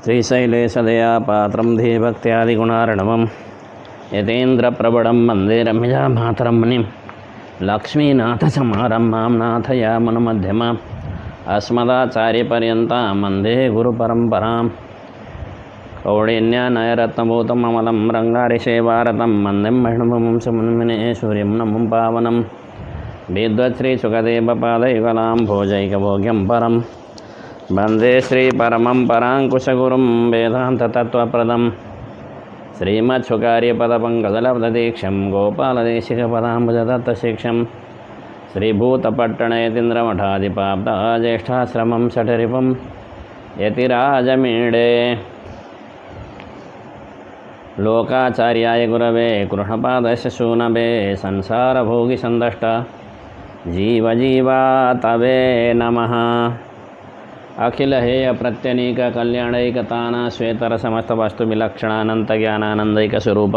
श्रीशैलेशदया पात्रं धीभक्त्यादिगुणार्णवं यतीन्द्रप्रबडं वन्दे रम्यजामातरं मुनिं लक्ष्मीनाथसमारम्भां नाथयामुनमध्यमाम् अस्मदाचार्यपर्यन्तां वन्दे गुरुपरम्परां कौडिन्यानयरत्नभूतम् अमलं रङ्गारिषेवारतं वन्दे महिणभूमं सुमुनिमिने सूर्यं नमं पावनं विद्वत्श्रीसुखदेवपादयुगलां भोजैकभोग्यं परं वन्दे श्रीपरमं पराङ्कुशगुरुं वेदान्ततत्त्वप्रदं श्रीमच्छुकार्यपदपङ्कजलब्धदीक्षं गोपालदेशिकपदाम्बुजदत्तशिक्षं श्रीभूतपट्टणयतीन्द्रमठाधिपाब्दा ज्येष्ठाश्रमं सठरिपुं यतिराजमीडे लोकाचार्याय गुरवे कृष्णपादस्य शूनवे संसारभोगिसन्दष्ट जीवजीवातवे नमः। अखिल हेय प्रत्यनीक कल्याणैकताना श्वेतर समस्त वस्तु विलक्षणानंत ज्ञानानंदैक स्वरूप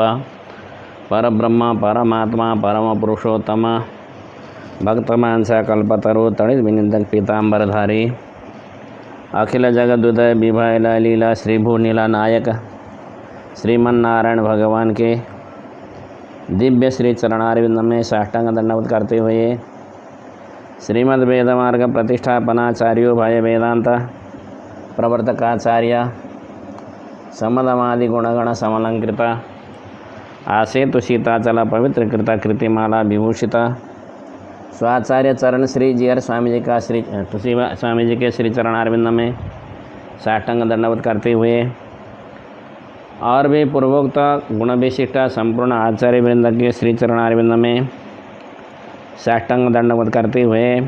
परब्रह्म परमात्मा परम पुरुषोत्तम भक्तमानसा कल्पतरु तड़ित विनिंदक पीतांबरधारी अखिल जगदुदय विभय लीला श्रीभू नीला नायक श्रीमन्नारायण भगवान के दिव्य श्री चरणारविंद में साष्टांग दंडवत करते हुए श्रीमद् वेदमार्ग प्रतिष्ठापनाचार्यो भय वेदांत प्रवर्तकाचार्य समदमादि गुणगण समलंकृत आसेतु सीताचल पवित्रकृत कृतिमाला विभूषित स्वाचार्य चरण श्री जीयर स्वामी जी का स्वामी जी के श्री चरणारविंद में साष्टांग दंडवत करते हुए और भी पूर्वोक्त गुण विशिष्ट संपूर्ण आचार्य वृंद के श्री चरणारविंद में साष्टांग दंडवत करते हुए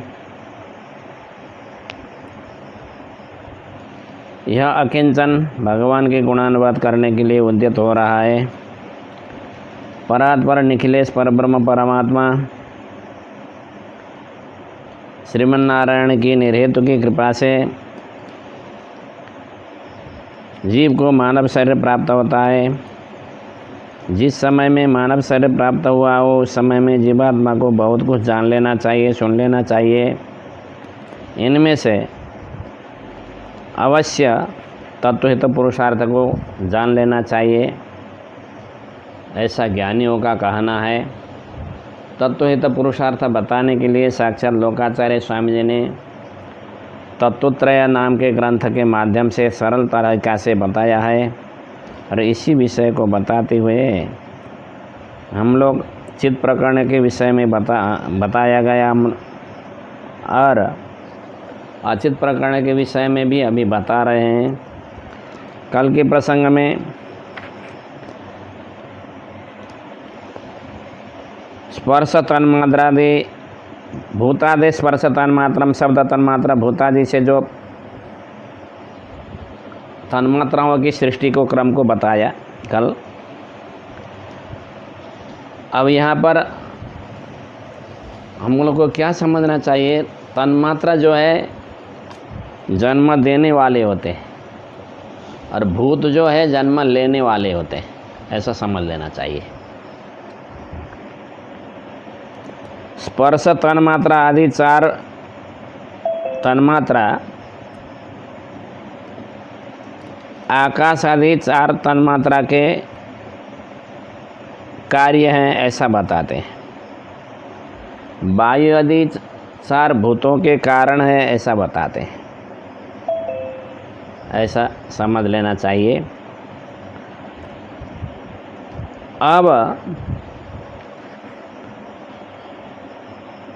यह अकिंचन भगवान के गुणानुवाद करने के लिए उद्यत हो रहा है। परात्पर निखिलेश परब्रह्म परमात्मा श्रीमन्नारायण की निर्हेतु की कृपा से जीव को मानव शरीर प्राप्त होता है। जिस समय में मानव शरीर प्राप्त हुआ हो उस समय में जीवात्मा को बहुत कुछ जान लेना चाहिए, सुन लेना चाहिए। इनमें से अवश्य तत्वहित पुरुषार्थ को जान लेना चाहिए, ऐसा ज्ञानियों का कहना है। तत्वहित पुरुषार्थ बताने के लिए साक्षात लोकाचार्य स्वामी जी ने तत्वत्रय नाम के ग्रंथ के माध्यम से सरल तरीका से बताया है। और इसी विषय को बताते हुए हम लोग चित्त प्रकरण के विषय में बताया गया और अचित प्रकरण के विषय में भी अभी बता रहे हैं। कल के प्रसंग में स्पर्श तन्मात्रादि भूतादि स्पर्श तन्मात्रम शब्द तन्मात्रा भूतादि से जो तन्मात्राओं की सृष्टि को क्रम को बताया कल। अब यहाँ पर हम लोग को क्या समझना चाहिए, तन्मात्रा जो है जन्म देने वाले होते हैं और भूत जो है जन्म लेने वाले होते हैं, ऐसा समझ लेना चाहिए। स्पर्श तन्मात्रा आदि चार तन्मात्रा आकाश आदि चार तन्मात्रा के कार्य हैं, ऐसा बताते हैं। वायु आदि चार भूतों के कारण है, ऐसा बताते हैं। ऐसा समझ लेना चाहिए। अब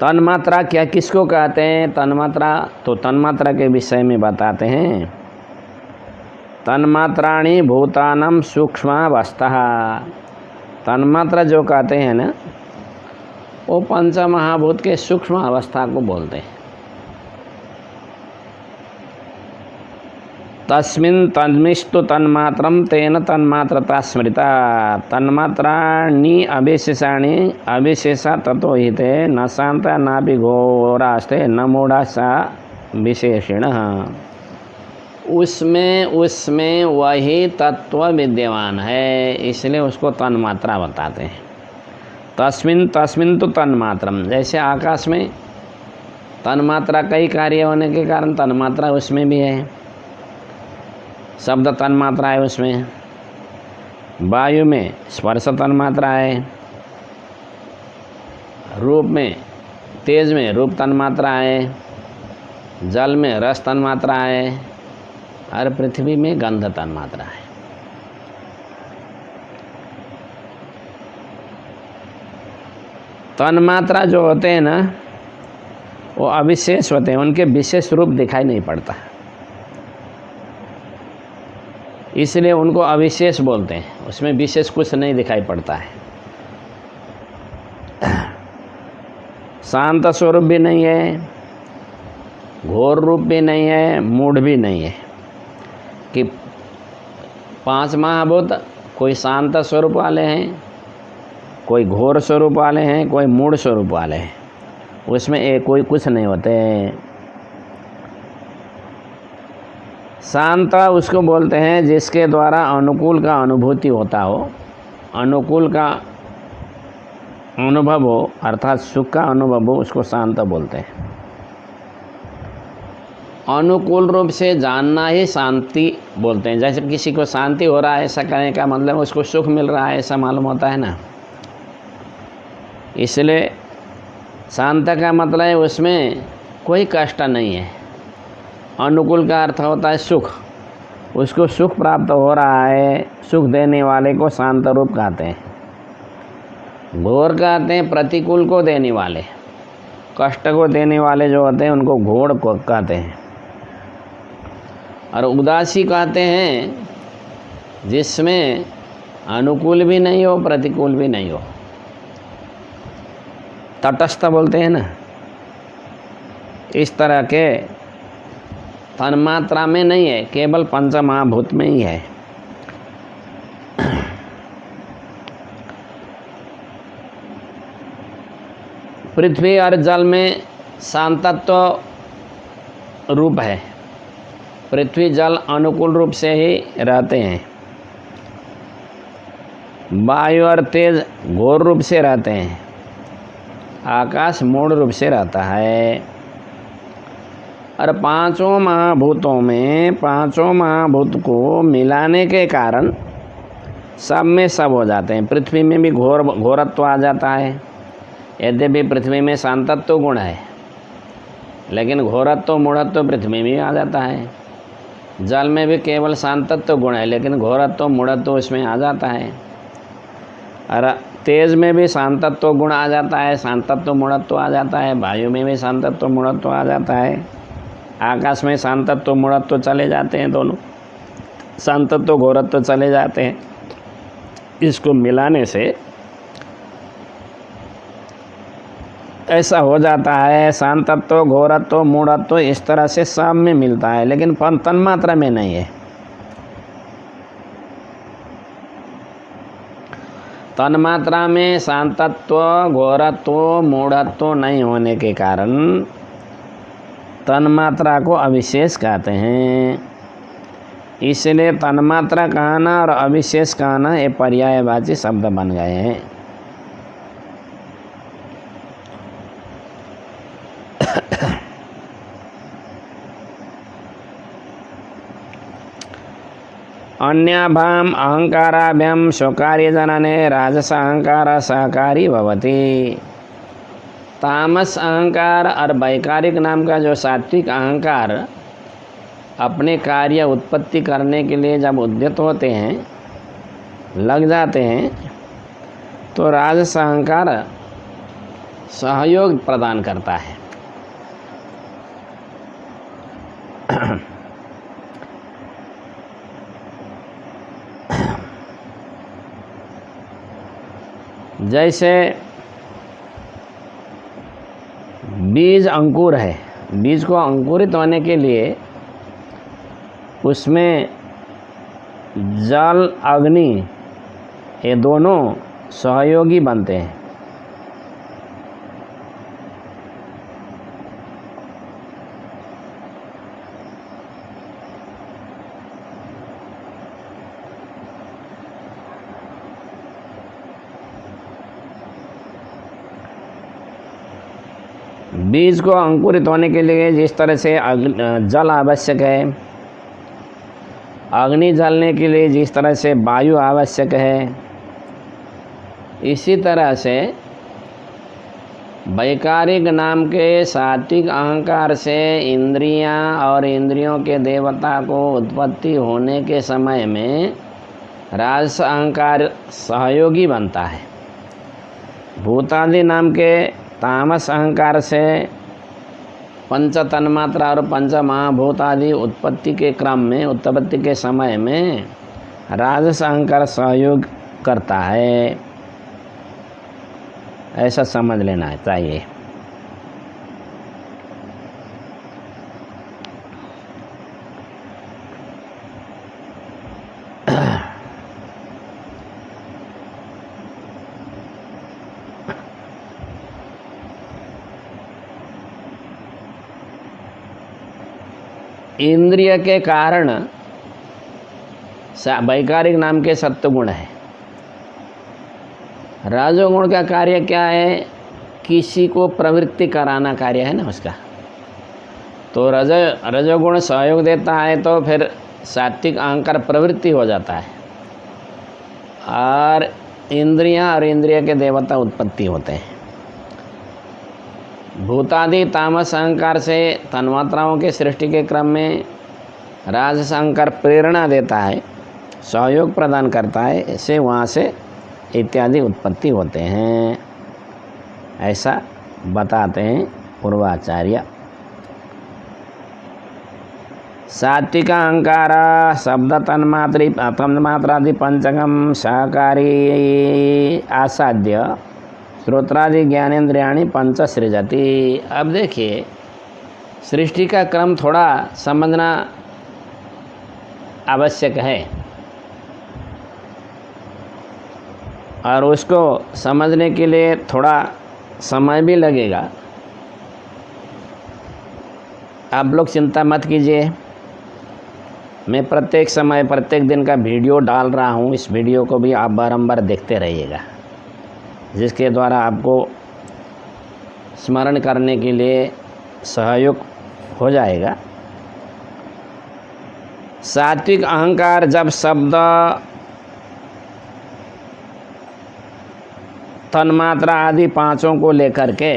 तन्मात्रा क्या किसको कहते हैं, तन्मात्रा तो तन्मात्रा के विषय में बताते हैं। तन्मात्राणि भूतानां सूक्ष्मावस्था, तन्मात्रा जो कहते हैं ना वो पंच महाभूत के सूक्ष्म अवस्था को बोलते हैं। तस्मिन् तन्मिस्तु तन्मात्रं तेन तन्मात्रता स्मृता तन्मात्राणि अविशेषाणि अविशेषा ततो हिते न शांता नापि घोरास्ते न मूढ़ा सा विशेषिणः। उसमें वही तत्व विद्यमान है, इसलिए उसको तन्मात्रा बताते हैं। तस्मिन् तो तन्मात्रम, जैसे आकाश में तन्मात्रा कई कार्य होने के कारण तन्मात्रा उसमें भी है। शब्द तन्मात्रा है उसमें, वायु में स्पर्श तन्मात्रा है, रूप में तेज में रूप तन्मात्रा है, जल में रस तन्मात्रा है और पृथ्वी में गंध तन्मात्रा है। तन्मात्रा जो होते हैं ना वो अविशेष होते हैं, उनके विशेष रूप दिखाई नहीं पड़ता, इसलिए उनको अविशेष बोलते हैं। उसमें विशेष कुछ नहीं दिखाई पड़ता है। शांत स्वरूप भी नहीं है, घोर रूप भी नहीं है, मूढ़ भी नहीं है कि 5 महाभूत कोई शांत स्वरूप वाले हैं, कोई घोर स्वरूप वाले हैं, कोई मूढ़ स्वरूप वाले हैं। उसमें कोई कुछ नहीं होते। शांत उसको बोलते हैं जिसके द्वारा अनुकूल का अनुभूति होता हो, अनुकूल का अनुभव हो, अर्थात सुख का अनुभव हो, उसको शांत बोलते हैं। अनुकूल रूप से जानना ही शांति बोलते हैं। जैसे किसी को शांति हो रहा है ऐसा कहने का मतलब उसको सुख मिल रहा है ऐसा मालूम होता है ना। इसलिए शांत का मतलब है उसमें कोई कष्ट नहीं है। अनुकूल का अर्थ होता है सुख, उसको सुख प्राप्त हो रहा है, सुख देने वाले को शांत रूप कहते हैं। घोर कहते हैं प्रतिकूल को देने वाले, कष्ट को देने वाले जो होते हैं उनको घोर को कहते हैं। और उदासी कहते हैं जिसमें अनुकूल भी नहीं हो प्रतिकूल भी नहीं हो, तटस्थ बोलते हैं ना। इस तरह के तन्मात्रा में नहीं है, केवल पंच महाभूत में ही है। पृथ्वी और जल में शांतत्व रूप है। पृथ्वी जल अनुकूल रूप से ही रहते हैं, वायु और तेज घोर रूप से रहते हैं, आकाश मूढ़ रूप से रहता है। और पांचों महाभूतों में पांचों महाभूत को मिलाने के कारण सब में सब हो जाते हैं। पृथ्वी में भी घोरत्व आ जाता है, यद्यपि पृथ्वी में शांतत्व गुण है, लेकिन घोरत्व मूढ़त्व पृथ्वी में आ जाता है। जल में भी केवल शांतत्व गुण है, लेकिन घोरत्व मूढ़त्व उसमें आ जाता है। और तेज में भी शांतत्व गुण आ जाता है, शांतत्व मूढ़त्व आ जाता है। वायु में भी शांतत्व मूढ़त्व आ जाता है। आकाश में शांतत्व मूढ़त्व चले जाते हैं, दोनों शांतत्व घोरत्व चले जाते हैं। इसको मिलाने से ऐसा हो जाता है, शांतत्व घोरत्व मूढ़त्व इस तरह से सब में मिलता है, लेकिन तन्मात्रा में नहीं है। तन्मात्रा में शांतत्व घोरत्व मूढ़त्व नहीं होने के कारण तन्मात्रा को अविशेष कहते हैं। इसलिए तन्मात्रा कहना और अविशेष कहना ये पर्यायवाची शब्द बन गए हैं। अन्याभ्याम अहंकाराभ्याम स्वकार्य जनने राजस अहंकार सहकारी भवति। तामस अहंकार और वैकारिक नाम का जो सात्विक अहंकार अपने कार्य उत्पत्ति करने के लिए जब उद्यत होते हैं, लग जाते हैं, तो राजस अहंकार सहयोग प्रदान करता है। जैसे बीज अंकुर है, बीज को अंकुरित होने के लिए उसमें जल अग्नि ये दोनों सहयोगी बनते हैं। बीज को अंकुरित होने के लिए जिस तरह से जल आवश्यक है, अग्नि जलने के लिए जिस तरह से वायु आवश्यक है, इसी तरह से वैकारिक नाम के सात्विक अहंकार से इंद्रियां और इंद्रियों के देवता को उत्पत्ति होने के समय में राजस अहंकार सहयोगी बनता है। भूतादि नाम के तामस अहंकार से पंच तन्मात्रा और पंच महाभूत आदि उत्पत्ति के क्रम में, उत्पत्ति के समय में राजस अहंकार सहयोग करता है, ऐसा समझ लेना चाहिए। इंद्रिय के कारण वैकारिक नाम के सत्वगुण है। रजोगुण का कार्य क्या है? किसी को प्रवृत्ति कराना कार्य है ना उसका। तो रजोगुण सहयोग देता है तो फिर सात्विक अहंकार प्रवृत्ति हो जाता है और इंद्रियां और इंद्रिय के देवता उत्पत्ति होते हैं। भूतादि तामस अहंकार से तन्मात्राओं के सृष्टि के क्रम में राजस अहंकार प्रेरणा देता है, सहयोग प्रदान करता है, ऐसे वहाँ से इत्यादि उत्पत्ति होते हैं, ऐसा बताते हैं पूर्वाचार्य। सात्विक अहंकार शब्द तन्मात्रादि पंचकम सहकारी आसाद्य श्रोत्रादि ज्ञानेन्द्रियाणि पंच सृजति। अब देखिए, सृष्टि का क्रम थोड़ा समझना आवश्यक है और उसको समझने के लिए थोड़ा समय भी लगेगा। आप लोग चिंता मत कीजिए, मैं प्रत्येक समय प्रत्येक दिन का वीडियो डाल रहा हूँ। इस वीडियो को भी आप बारंबार देखते रहिएगा, जिसके द्वारा आपको स्मरण करने के लिए सहयोग हो जाएगा। सात्विक अहंकार जब शब्द तन्मात्रा आदि पांचों को लेकर के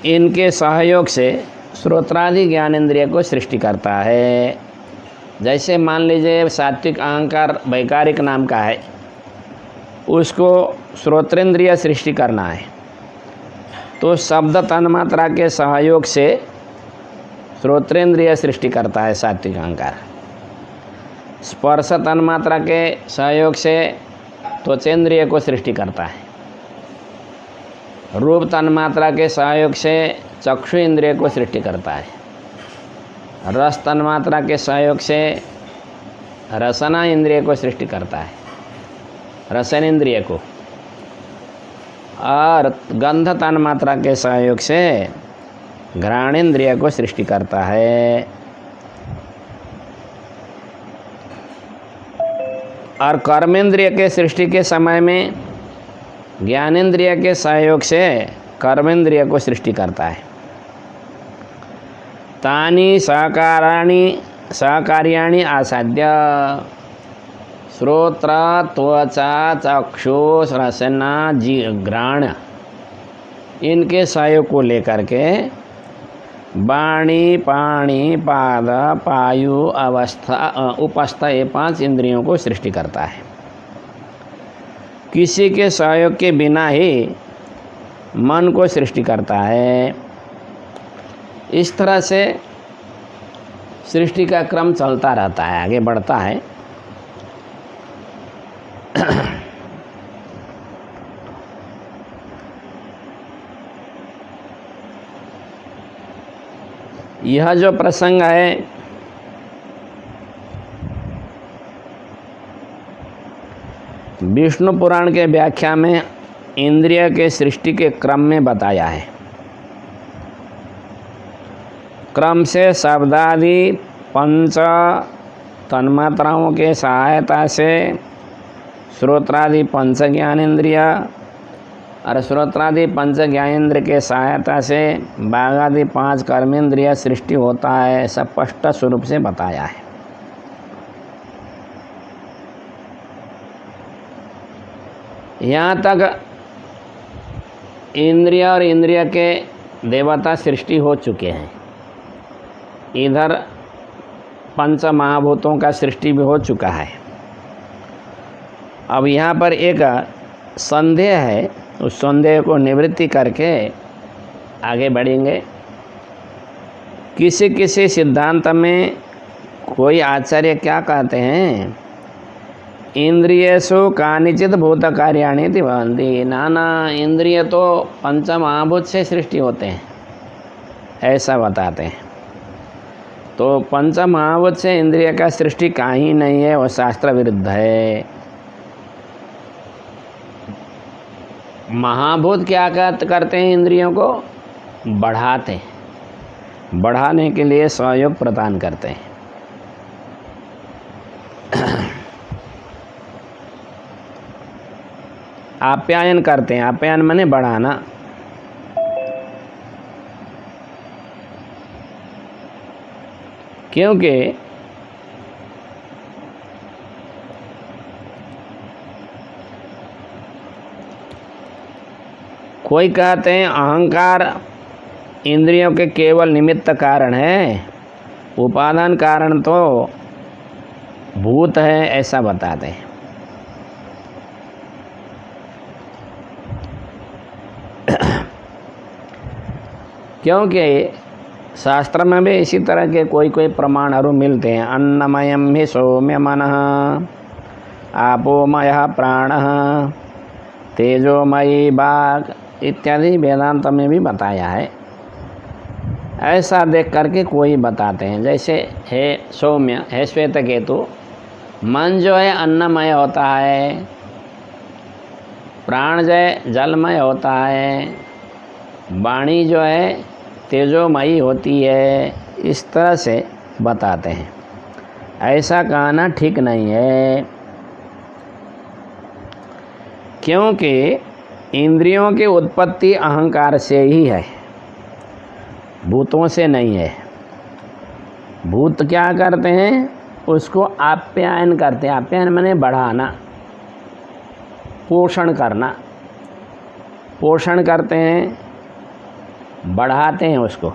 इनके सहयोग से श्रोत्रादि ज्ञानेंद्रिय को सृष्टि करता है। जैसे मान लीजिए सात्विक अहंकार वैकारिक नाम का है, उसको श्रोत्रेंद्रिय सृष्टि करना है तो शब्द तन्मात्रा के सहयोग से श्रोत्रेंद्रिय सृष्टि करता है सात्विक अहंकार। स्पर्श तन्मात्रा के सहयोग से त्वचेंद्रिय को सृष्टि करता है। रूप तन्मात्रा के सहयोग से चक्षु इंद्रिय को सृष्टि करता है। रस तन्मात्रा के सहयोग से रसना इंद्रिय को सृष्टि करता है, रसन इंद्रिय को। और गंध तन्मात्रा के सहयोग से घ्राणेन्द्रिय को सृष्टि करता है। और कर्मेंद्रिय के सृष्टि के समय में ज्ञानेंद्रिय के सहयोग से कर्मेंद्रिय को सृष्टि करता है। तानि सहकार्याणि आसाद्य श्रोत्र त्वचा चक्षु रसना घ्राण इनके सहयोग को लेकर के वाणी पाणी पाद पायु अवस्था उपस्थ ये 5 इंद्रियों को सृष्टि करता है। किसी के सहयोग के बिना ही मन को सृष्टि करता है। इस तरह से सृष्टि का क्रम चलता रहता है, आगे बढ़ता है। यह जो प्रसंग है विष्णु पुराण के व्याख्या में इंद्रिय के सृष्टि के क्रम में बताया है। क्रम से शब्दादि 5 तन्मात्राओं के सहायता से श्रोत्रादि 5 ज्ञानेन्द्रिय और श्रोत्रादि पंच ज्ञानेंद्र के सहायता से बाघादि 5 कर्मेंद्रिय सृष्टि होता है, ऐसा स्पष्ट स्वरूप से बताया है। यहाँ तक इंद्रिय और इंद्रिय के देवता सृष्टि हो चुके हैं। इधर पंच महाभूतों का सृष्टि भी हो चुका है। अब यहाँ पर एक संदेह है, उस संदेह को निवृत्ति करके आगे बढ़ेंगे। किसी किसी सिद्धांत में कोई आचार्य क्या कहते हैं, इंद्रियेषु कानिचित भूत कार्याणि भवन्ति। नाना इंद्रिय तो पंच महाभूत से सृष्टि होते हैं, ऐसा बताते हैं। तो पंच महाभूत से इंद्रिय का सृष्टि कहीं नहीं है, वो शास्त्र विरुद्ध है। महाभूत क्या करते हैं, इंद्रियों को बढ़ाते हैं, बढ़ाने के लिए सहयोग प्रदान करते हैं। आप्यायन करते हैं, आप्यायन माने बढ़ाना। क्योंकि कोई कहते हैं अहंकार इंद्रियों के केवल निमित्त कारण है, उपादान कारण तो भूत है, ऐसा बताते हैं। क्योंकि शास्त्र में भी इसी तरह के कोई प्रमाण मिलते हैं। अन्नमयम हि सौम्य मनः, आपोमयः प्राणः, तेजोमयी वाक् इत्यादि वेदांत में भी बताया है। ऐसा देख करके कोई बताते हैं, जैसे है सौम्य है श्वेत केतु, मन जो है अन्नमय होता है, प्राण जो है जलमय होता है, वाणी जो है तेजोमयी होती है, इस तरह से बताते हैं। ऐसा कहना ठीक नहीं है, क्योंकि इंद्रियों की उत्पत्ति अहंकार से ही है, भूतों से नहीं है। भूत क्या करते हैं, उसको आप्यायन करते हैं। आप्यायन माने बढ़ाना, पोषण करना। पोषण करते हैं, बढ़ाते हैं उसको।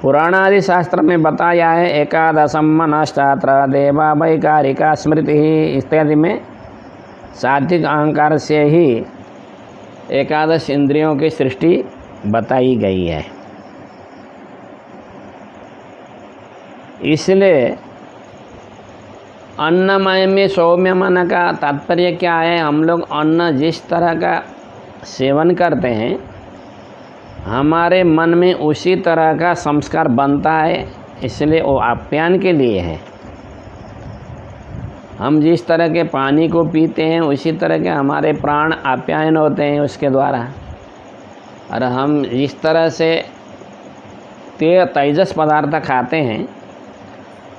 पुराणादि शास्त्र में बताया है, एकादशम मनश्चात्र देवा वैकारिका स्मृति इत्यादि में सात्विक अहंकार से ही एकादश इंद्रियों की सृष्टि बताई गई है। इसलिए अन्नमय में सौम्य मन का तात्पर्य क्या है, हम लोग अन्न जिस तरह का सेवन करते हैं, हमारे मन में उसी तरह का संस्कार बनता है, इसलिए वो आप्यायन के लिए है। हम जिस तरह के पानी को पीते हैं, उसी तरह के हमारे प्राण आप्यायन होते हैं उसके द्वारा। और हम जिस तरह से तेजस पदार्थ खाते हैं,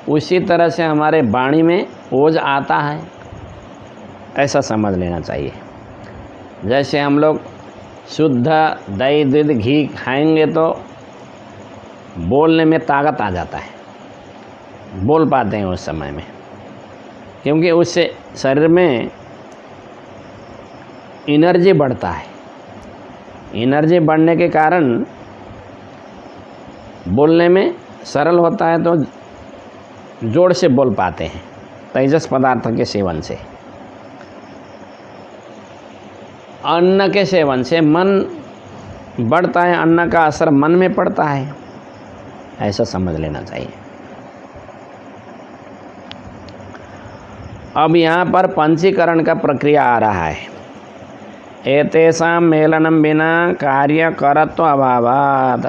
उसी तरह से हमारे वाणी में ओज आता है, ऐसा समझ लेना चाहिए। जैसे हम लोग शुद्ध दही दूध घी खाएंगे तो बोलने में ताकत आ जाता है, बोल पाते हैं उस समय में, क्योंकि उससे शरीर में एनर्जी बढ़ता है। एनर्जी बढ़ने के कारण बोलने में सरल होता है, तो जोर से बोल पाते हैं तेजस पदार्थ के सेवन से। अन्न के सेवन से मन बढ़ता है, अन्न का असर मन में पड़ता है, ऐसा समझ लेना चाहिए। अब यहाँ पर पंचीकरण का प्रक्रिया आ रहा है। एतेषां मेलनम बिना कार्य करत्व अभावात्,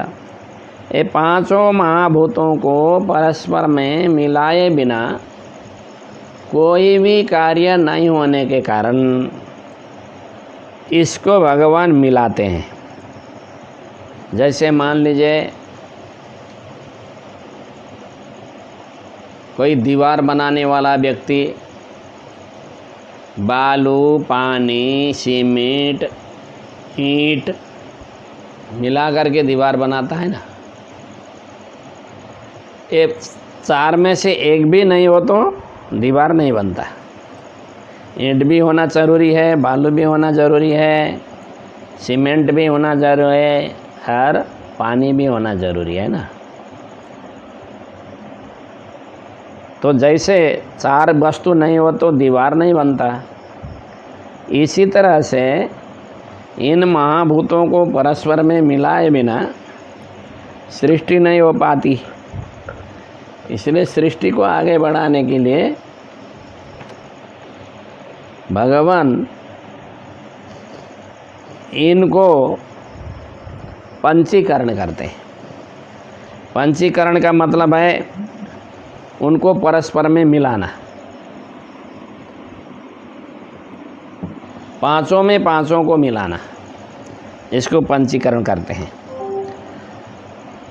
ये पांचों महाभूतों को परस्पर में मिलाए बिना कोई भी कार्य नहीं होने के कारण इसको भगवान मिलाते हैं। जैसे मान लीजिए कोई दीवार बनाने वाला व्यक्ति बालू, पानी, सीमेंट, ईंट मिला करके दीवार बनाता है ना, ये चार में से एक भी नहीं हो तो दीवार नहीं बनता। ईंट भी होना ज़रूरी है, बालू भी होना ज़रूरी है, सीमेंट भी होना ज़रूरी है, और पानी भी होना ज़रूरी है ना। तो जैसे चार वस्तु नहीं हो तो दीवार नहीं बनता, इसी तरह से इन महाभूतों को परस्पर में मिलाए बिना सृष्टि नहीं हो पाती। इसलिए सृष्टि को आगे बढ़ाने के लिए भगवान इनको पंचीकरण करते हैं। पंचीकरण का मतलब है उनको परस्पर में मिलाना। पांचों में पांचों को मिलाना, इसको पंचीकरण करते हैं।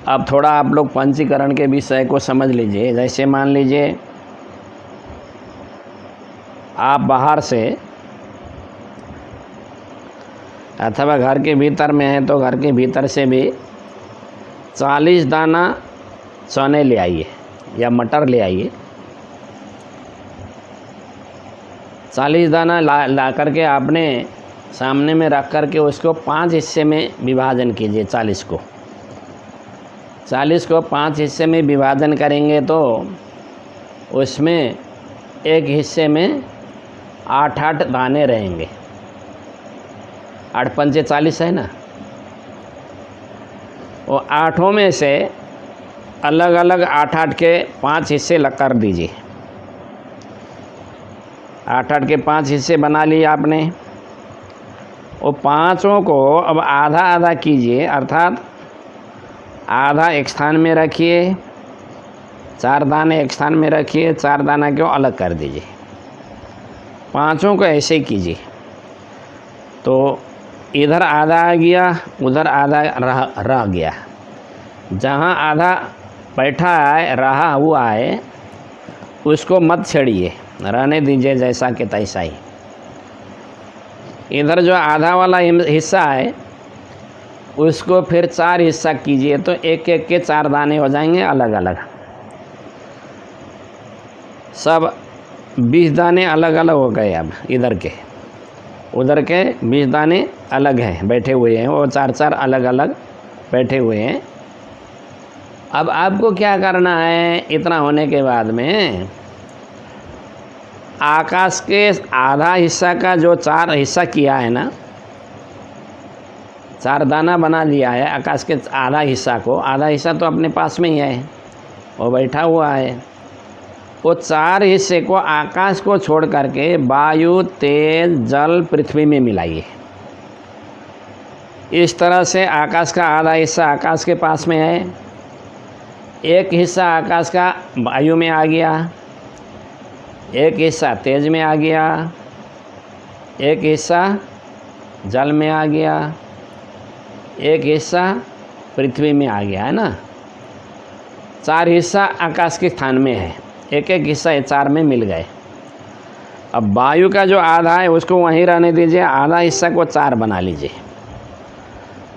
अब थोड़ा आप लोग पंचीकरण के विषय को समझ लीजिए। जैसे मान लीजिए आप बाहर से अथवा घर के भीतर में हैं तो घर के भीतर से भी 40 दाना चने ले आइए या मटर ले आइए। 40 दाना ला करके आपने सामने में रख करके उसको 5 हिस्से में विभाजन कीजिए। 40 को 5 हिस्से में विभाजन करेंगे तो उसमें एक हिस्से में 8-8 दाने रहेंगे। 8 पंचे 40 है ना। वो 8 में से अलग अलग 8-8 के 5 हिस्से कर दीजिए। 8-8 के 5 हिस्से बना लिए आपने। वो पाँचों को अब आधा आधा कीजिए, अर्थात आधा एक स्थान में रखिए, 4 दाने एक स्थान में रखिए, 4 दाना को अलग कर दीजिए। पाँचों को ऐसे ही कीजिए तो इधर आधा आ गया, उधर आधा रह गया। जहाँ आधा बैठा है, रहा हुआ है, उसको मत छेड़िए, रहने दीजिए जैसा कि तैसा ही। इधर जो आधा वाला हिस्सा है उसको फिर 4 हिस्सा कीजिए तो एक एक के 4 दाने हो जाएंगे अलग अलग। सब 20 दाने अलग अलग हो गए। अब इधर के उधर के 20 दाने अलग हैं, बैठे हुए हैं, वो 4-4 अलग अलग बैठे हुए हैं। अब आपको क्या करना है, इतना होने के बाद में आकाश के आधा हिस्सा का जो 4 हिस्सा किया है ना, 4 दाना बना लिया है आकाश के आधा हिस्सा को। आधा हिस्सा तो अपने पास में ही है, वो बैठा हुआ है। वो 4 हिस्से को आकाश को छोड़ करके वायु, तेज, जल, पृथ्वी में मिलाइए। इस तरह से आकाश का आधा हिस्सा आकाश के पास में है, एक हिस्सा आकाश का वायु में आ गया, एक हिस्सा तेज में आ गया, एक हिस्सा जल में आ गया, एक हिस्सा पृथ्वी में आ गया, है ना। 4 हिस्सा आकाश के स्थान में है, एक एक हिस्सा ये 4 में मिल गए। अब वायु का जो आधा है उसको वहीं रहने दीजिए, आधा हिस्सा को 4 बना लीजिए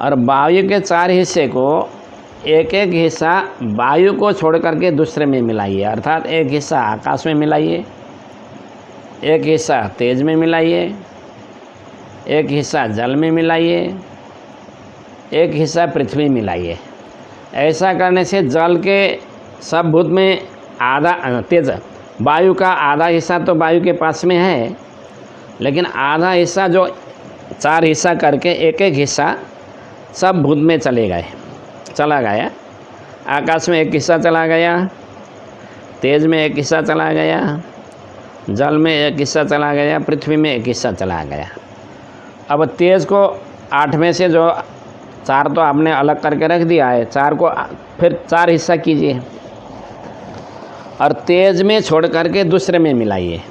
और वायु के 4 हिस्से को एक एक हिस्सा वायु को छोड़ करके दूसरे में मिलाइए। अर्थात एक हिस्सा आकाश में मिलाइए, एक हिस्सा तेज में मिलाइए, एक हिस्सा जल में मिलाइए, एक हिस्सा पृथ्वी में मिलाइए। ऐसा करने से जल के सब भूत में आधा तेज, वायु का आधा हिस्सा तो वायु के पास में है, लेकिन आधा हिस्सा जो 4 हिस्सा करके एक एक हिस्सा सब भूत में चला गया। आकाश में एक हिस्सा चला गया, तेज में एक हिस्सा चला गया, जल में एक हिस्सा चला गया, पृथ्वी में एक हिस्सा चला गया। अब तेज को 8 में से जो 4 तो आपने अलग करके रख दिया है, 4 को फिर 4 हिस्सा कीजिए और तेज में छोड़ करके दूसरे में मिलाइए।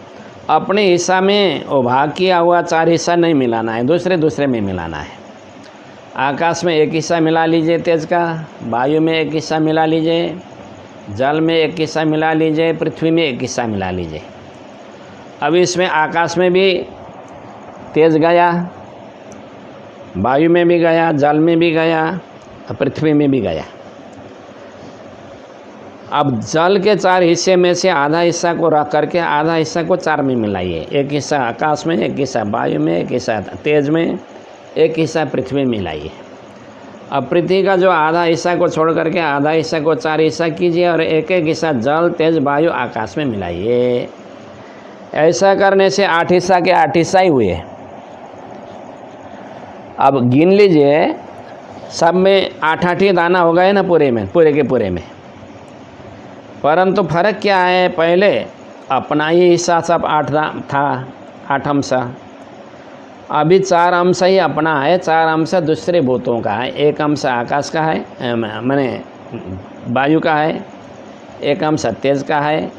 अपने हिस्सा में वो भाग किया हुआ 4 हिस्सा नहीं मिलाना है, दूसरे में मिलाना है। आकाश में एक हिस्सा मिला लीजिए तेज का, वायु में एक हिस्सा मिला लीजिए, जल में एक हिस्सा मिला लीजिए, पृथ्वी में एक हिस्सा मिला लीजिए। अब इसमें आकाश में भी तेज गया, वायु में भी गया, जल में भी गया, पृथ्वी में भी गया। अब जल के 4 हिस्से में से आधा हिस्सा को रख करके आधा हिस्सा को 4 में मिलाइए। एक हिस्सा आकाश में, एक हिस्सा वायु में, एक हिस्सा तेज में, एक हिस्सा पृथ्वी में मिलाइए। अब पृथ्वी का जो आधा हिस्सा को छोड़ करके आधा हिस्सा को 4 हिस्सा कीजिए और एक एक हिस्सा जल, तेज, वायु, आकाश में मिलाइए। ऐसा करने से 8 हिस्सा के 8 हिस्सा ही हुए। अब गिन लीजिए, सब में 8-8 ही दाना हो गए ना पूरे में, पूरे के पूरे में। परंतु फर्क क्या है, पहले अपना ही हिस्सा सब 8 था, 8 अंश। अभी 4 अंश ही अपना है, 4 अंश दूसरे भूतों का है। एक अंश आकाश का है, माने वायु का है, एक अंश तेज का है,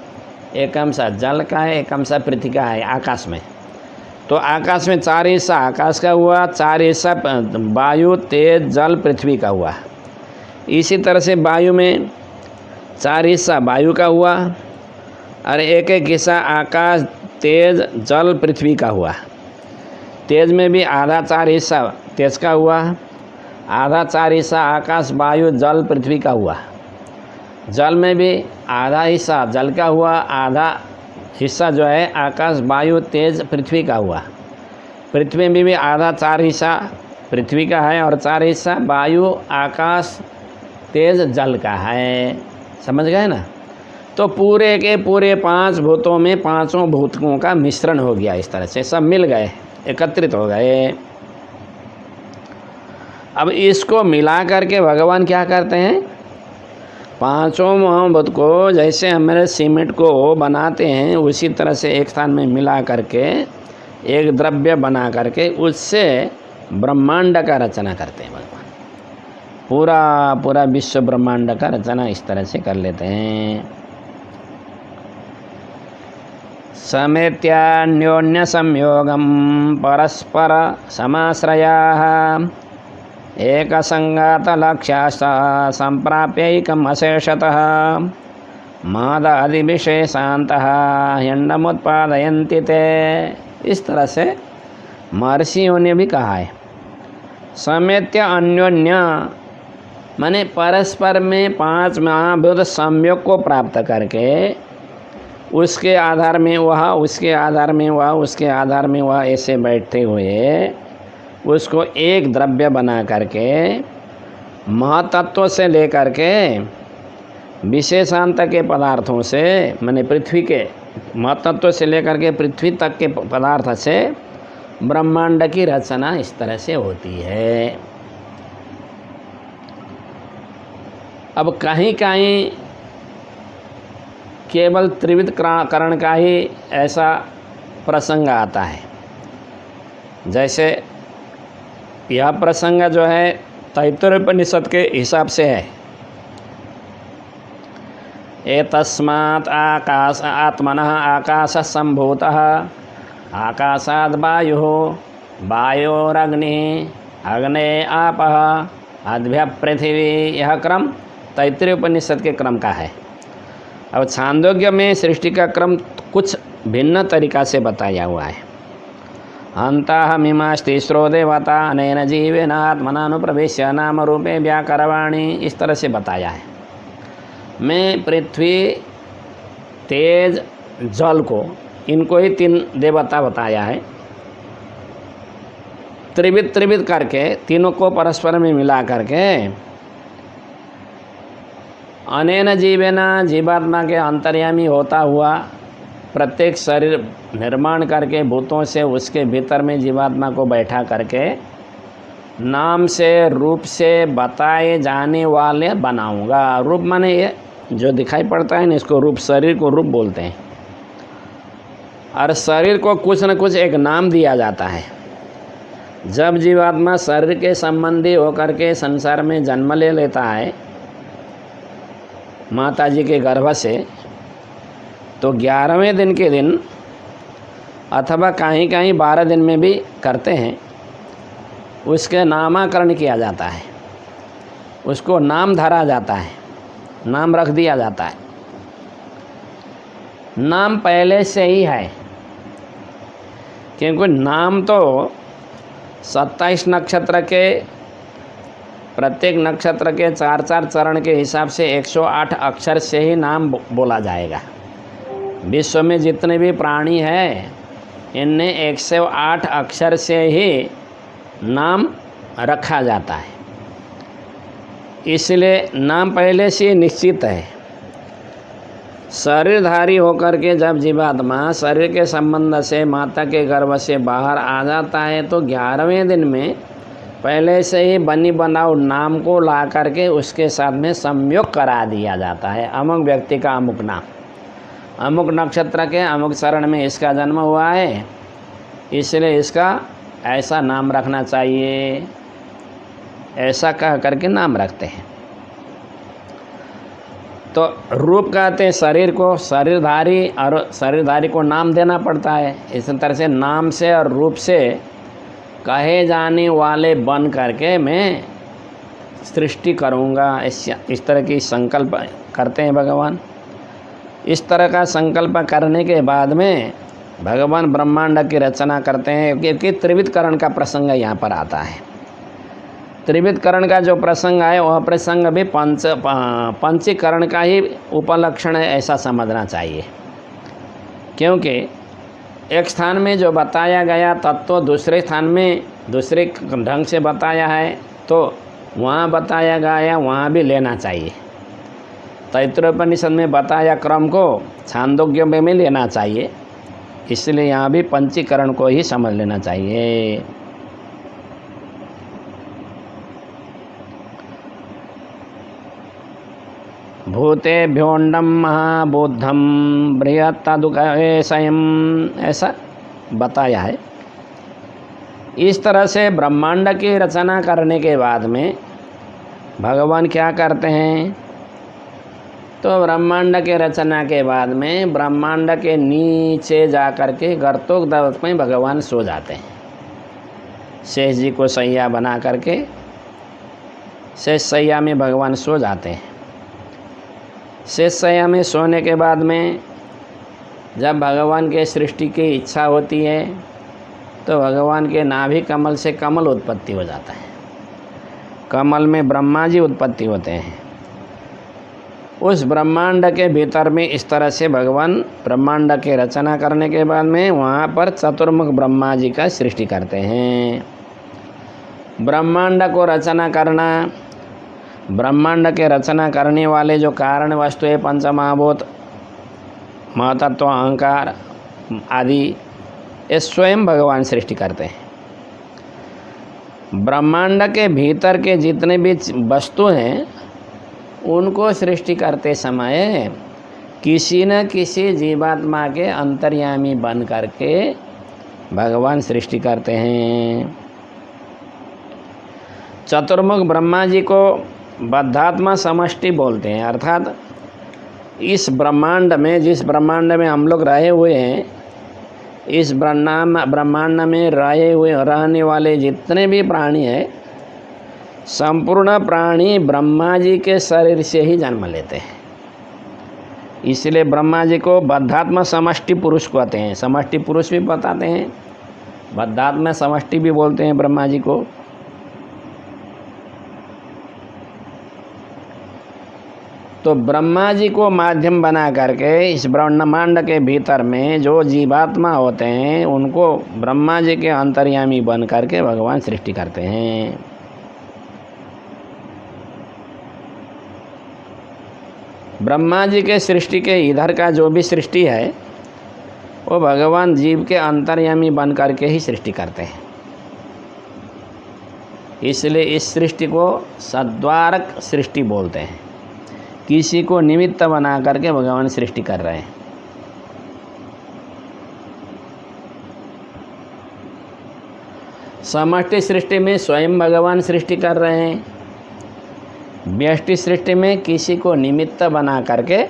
एक अंश जल का है, एक अंश पृथ्वी का है आकाश में। तो आकाश में 4 हिस्सा आकाश का हुआ, 4 हिस्सा वायु, तेज, जल, पृथ्वी का हुआ। इसी तरह से वायु में 4 हिस्सा वायु का हुआ और एक एक हिस्सा आकाश, तेज, जल, पृथ्वी का हुआ। तेज में भी आधा 4 हिस्सा तेज का हुआ, आधा 4 हिस्सा आकाश, वायु, जल, पृथ्वी का हुआ। जल में भी आधा हिस्सा जल का हुआ, आधा हिस्सा जो है आकाश, वायु, तेज, पृथ्वी का हुआ। पृथ्वी में भी आधा 4 हिस्सा पृथ्वी का है और 4 हिस्सा वायु, आकाश, तेज, जल का है। समझ गए ना? तो पूरे के पूरे 5 भूतों में 5 भूतों का मिश्रण हो गया। इस तरह से सब मिल गए, एकत्रित हो गए। अब इसको मिला करके भगवान क्या करते हैं, 5 महाभूत को जैसे हमारे सीमेंट को बनाते हैं उसी तरह से एक स्थान में मिला करके एक द्रव्य बना करके उससे ब्रह्मांड का रचना करते हैं भगवान। पूरा विश्व ब्रह्मांड का रचना इस तरह से कर लेते हैं। समेत्यान्योन्य संयोगम परस्पर समाश्रयाः एक संगात लक्ष्याश्च संप्राप्यैकम् अशेषतः मादादि विशेषान्तः ह्यण्डमुत्पादयन्ति ते। इस तरह से महर्षियों ने भी कहा है। समेत्य अन्योन्य माने परस्पर में 5 महाभूत संयोग को प्राप्त करके उसके आधार में वह, उसके आधार में वह, उसके आधार में वह ऐसे बैठते हुए उसको एक द्रव्य बना करके महतत्व से लेकर के विशेषांत के पदार्थों से, माने पृथ्वी के महतत्व से लेकर के पृथ्वी तक के पदार्थ से ब्रह्मांड की रचना इस तरह से होती है। अब कहीं कहीं केवल त्रिविध करण का ही ऐसा प्रसंग आता है। जैसे यह प्रसंग जो है तैत्तिरीयोपनिषद के हिसाब से है। एतस्मात् आकाश आत्मनः आकाश संभूतः आकाशाद् वायुः वायोरग्निः अग्ने आपः अद्भ्य पृथ्वी। यह क्रम तैत्तिरीयोपनिषद के क्रम का है। अब छांदोग्य में सृष्टि का क्रम कुछ भिन्न तरीका से बताया हुआ है। अंतः मीमास्तिस्रो देवता अनेन जीवेन आत्मनानुप्रवेश्य नाम रूपे व्याकरवाणी। इस तरह से बताया है। मैं पृथ्वी, तेज, जल को, इनको ही 3 देवता बताया है। त्रिविध करके तीनों को परस्पर में मिला करके अनेन जीवेना जीवात्मा के अंतर्यामी होता हुआ प्रत्येक शरीर निर्माण करके भूतों से उसके भीतर में जीवात्मा को बैठा करके नाम से, रूप से बताए जाने वाले बनाऊंगा। रूप माने ये जो दिखाई पड़ता है ना, इसको रूप, शरीर को रूप बोलते हैं। और शरीर को कुछ न कुछ एक नाम दिया जाता है। जब जीवात्मा शरीर के संबंधी होकर के संसार में जन्म ले लेता है माता जी के गर्भ से, तो 11वें दिन के दिन अथवा कहीं कहीं 12 दिन में भी करते हैं, उसके नामकरण किया जाता है, उसको नाम धरा जाता है। नाम रख दिया जाता है। नाम पहले से ही है, क्योंकि नाम तो 27 नक्षत्र के प्रत्येक नक्षत्र के 4-4 चरण के हिसाब से 108 अक्षर से ही नाम बोला जाएगा। विश्व में जितने भी प्राणी हैं इनने 108 अक्षर से ही नाम रखा जाता है, इसलिए नाम पहले से निश्चित है। शरीरधारी होकर के जब जीवात्मा शरीर के संबंध से माता के गर्भ से बाहर आ जाता है तो 11वें दिन में पहले से ही बनी बनाओ नाम को ला करके उसके साथ में संयोग करा दिया जाता है। अमुक व्यक्ति का अमुक नाम, अमुक नक्षत्र के अमुक चरण में इसका जन्म हुआ है, इसलिए इसका ऐसा नाम रखना चाहिए, ऐसा कह करके नाम रखते हैं। तो रूप कहते हैं शरीर को, शरीरधारी, और शरीरधारी को नाम देना पड़ता है। इस तरह से नाम से और रूप से कहे जाने वाले बन करके मैं सृष्टि करूँगा, इस तरह की संकल्प करते हैं भगवान। इस तरह का संकल्प करने के बाद में भगवान ब्रह्मांड की रचना करते हैं, क्योंकि त्रिविधकरण का प्रसंग यहाँ पर आता है। त्रिविधकरण का जो प्रसंग है वह प्रसंग भी पंचीकरण का ही उपलक्षण है, ऐसा समझना चाहिए। क्योंकि एक स्थान में जो बताया गया तत्व दूसरे स्थान में दूसरे ढंग से बताया है, तो वहाँ बताया गया वहाँ भी लेना चाहिए। तैत्तिरीयोपनिषद में बताया क्रम को छांदोग्य में लेना चाहिए, इसलिए यहाँ भी पंचीकरण को ही समझ लेना चाहिए। भूतेभ्योऽण्डं महाबोद्धं बृहत्तदुःखयं, ऐसा बताया है। इस तरह से ब्रह्मांड की रचना करने के बाद में भगवान क्या करते हैं, तो ब्रह्मांड के रचना के बाद में ब्रह्मांड के नीचे जा कर के गर्तोद्गत में भगवान सो जाते हैं। शेष जी को सैया बना करके शेष सैया में भगवान सो जाते हैं। शेष सैया में सोने के बाद में जब भगवान के सृष्टि की इच्छा होती है तो भगवान के नाभि कमल से कमल उत्पत्ति हो जाता है। कमल में ब्रह्मा जी उत्पत्ति होते हैं। उस ब्रह्मांड के भीतर में इस तरह से भगवान ब्रह्मांड के रचना करने के बाद में वहाँ पर चतुर्मुख ब्रह्मा जी का सृष्टि करते हैं। ब्रह्मांड को रचना करना, ब्रह्मांड के रचना करने वाले जो कारण वस्तु है पंचमहाभूत, महतत्व, अहंकार आदि, ये स्वयं भगवान सृष्टि करते हैं। ब्रह्मांड के भीतर के जितने भी वस्तु हैं उनको सृष्टि करते समय किसी न किसी जीवात्मा के अंतर्यामी बन करके भगवान सृष्टि करते हैं। चतुर्मुख ब्रह्मा जी को बद्धात्मा समष्टि बोलते हैं, अर्थात इस ब्रह्मांड में, जिस ब्रह्मांड में हम लोग रहे हुए हैं, इस ब्रह्मांड में रहने वाले जितने भी प्राणी हैं, संपूर्ण प्राणी ब्रह्मा जी के शरीर से ही जन्म लेते हैं। इसलिए ब्रह्मा जी को बद्धात्मा समष्टि पुरुष कहते हैं। समष्टि पुरुष भी बताते हैं, बद्धात्मा समष्टि भी बोलते हैं ब्रह्मा जी को। तो ब्रह्मा जी को माध्यम बना करके इस ब्रह्मांड के भीतर में जो जीवात्मा होते हैं उनको ब्रह्मा जी के अंतर्यामी बन करके भगवान सृष्टि करते हैं। ब्रह्मा जी के सृष्टि के इधर का जो भी सृष्टि है वो भगवान जीव के अंतर्यामी बन करके ही सृष्टि करते हैं। इसलिए इस सृष्टि को सद्वारक सृष्टि बोलते हैं। किसी को निमित्त बना करके भगवान सृष्टि कर रहे हैं। समष्टि सृष्टि में स्वयं भगवान सृष्टि कर रहे हैं। व्यष्टि सृष्टि में किसी को निमित्त बना करके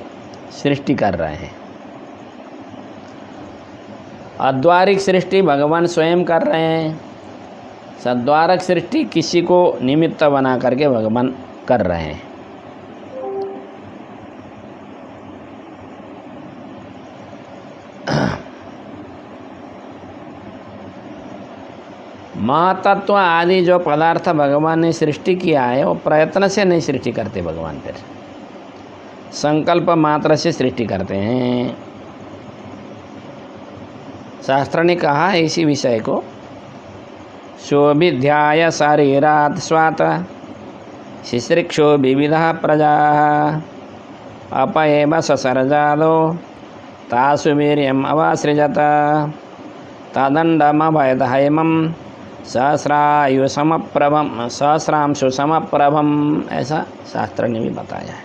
सृष्टि कर रहे हैं। अद्वारिक सृष्टि भगवान स्वयं कर रहे हैं। सद्वारक सृष्टि किसी को निमित्त बना करके भगवान कर रहे हैं। महातत्व आदि जो पदार्थ भगवान ने सृष्टि किया है वो प्रयत्न से नहीं सृष्टि करते भगवान, फिर संकल्प मात्र से सृष्टि करते हैं। शास्त्र ने कहा है इसी विषय को, शोभिध्याय शरीरात् स्वात् शिश्रिक्षो विविधा प्रजा अपएव ससर्जादो तासु वीर्यम् अवासृजत तदण्डमभयदहैमं सहस्रांशु समप्रभम, ऐसा शास्त्र ने भी बताया है।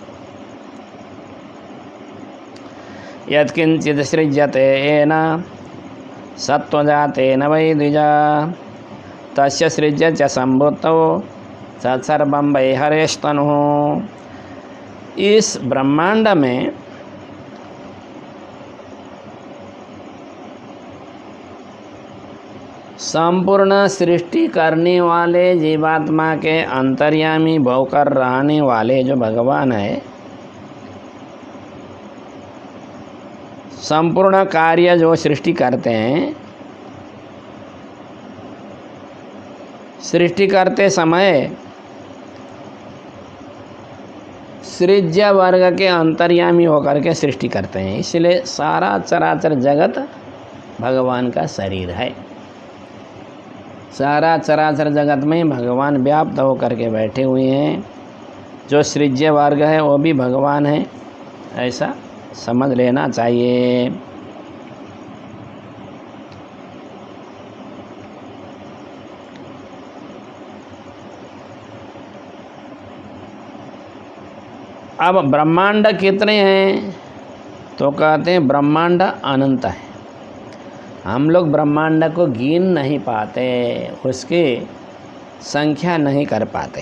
यत्किंचित् सृज्यते येन सत्त्वजातेन वै द्विजा तस्य सृज्य च संभूतौ तत्सर्वं वै हरेस्तनुः। इस ब्रह्मांड में संपूर्ण सृष्टि करने वाले जीवात्मा के अंतर्यामी भवकर रहने वाले जो भगवान है, संपूर्ण कार्य जो सृष्टि करते हैं, सृष्टि करते समय सृज्य वर्ग के अंतर्यामी होकर के सृष्टि करते हैं। इसलिए सारा चराचर जगत भगवान का शरीर है। सारा चराचर जगत में भगवान व्याप्त होकर के बैठे हुए हैं। जो सृज्य वर्ग है वो भी भगवान है, ऐसा समझ लेना चाहिए। अब ब्रह्मांड कितने हैं तो कहते हैं ब्रह्मांड अनंत है। हम लोग ब्रह्मांड को गिन नहीं पाते, उसकी संख्या नहीं कर पाते।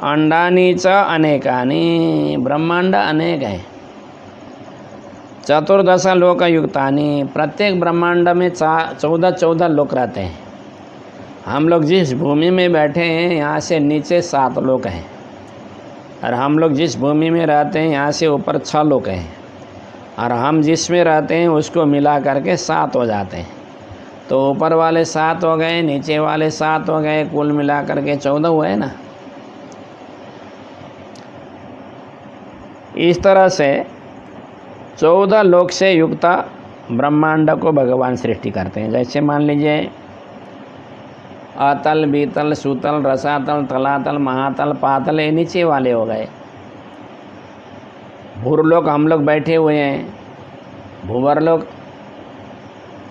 अंडानी च अनेकानि, ब्रह्मांड अनेक हैं। 14 लोकयुक्तानि, प्रत्येक ब्रह्मांड में 14 लोक रहते हैं। हम लोग जिस भूमि में बैठे हैं यहाँ से नीचे 7 लोक हैं, और हम लोग जिस भूमि में रहते हैं यहाँ से ऊपर 6 लोक हैं, और हम जिसमें रहते हैं उसको मिला करके 7 हो जाते हैं। तो ऊपर वाले 7 हो गए, नीचे वाले 7 हो गए, कुल मिला करके 14 हुए ना। इस तरह से 14 लोक से युक्त ब्रह्मांड को भगवान सृष्टि करते हैं। जैसे मान लीजिए अतल, बीतल, सुतल, रसातल, तलातल, महातल, पातल, ये नीचे वाले हो गए। भूरलोक हम लोग बैठे हुए हैं, भूवरलोक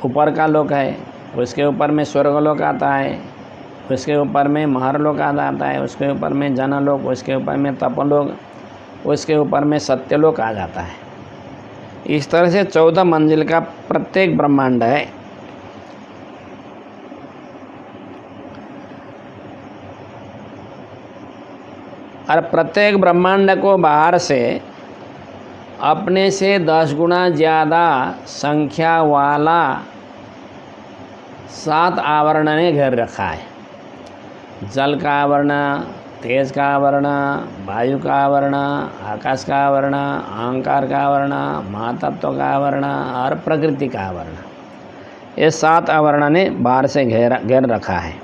ऊपर का लोक है, उसके ऊपर में स्वर्गलोक आता है, उसके ऊपर में महरलोक आता है, उसके ऊपर में जनलोक, उसके ऊपर में तपलोक, उसके ऊपर में सत्यलोक आ जाता है। इस तरह से 14 मंजिल का प्रत्येक ब्रह्मांड है। और प्रत्येक ब्रह्मांड को बाहर से अपने से 10 गुना ज़्यादा संख्या वाला 7 आवरण ने घेर रखा है। जल का आवरण, तेज का आवरण, वायु का आवरण, आकाश का आवरण, अहंकार का आवरण, महातत्व का आवरण और प्रकृति का आवरण, ये 7 आवरण ने बाहर से घेर रखा है।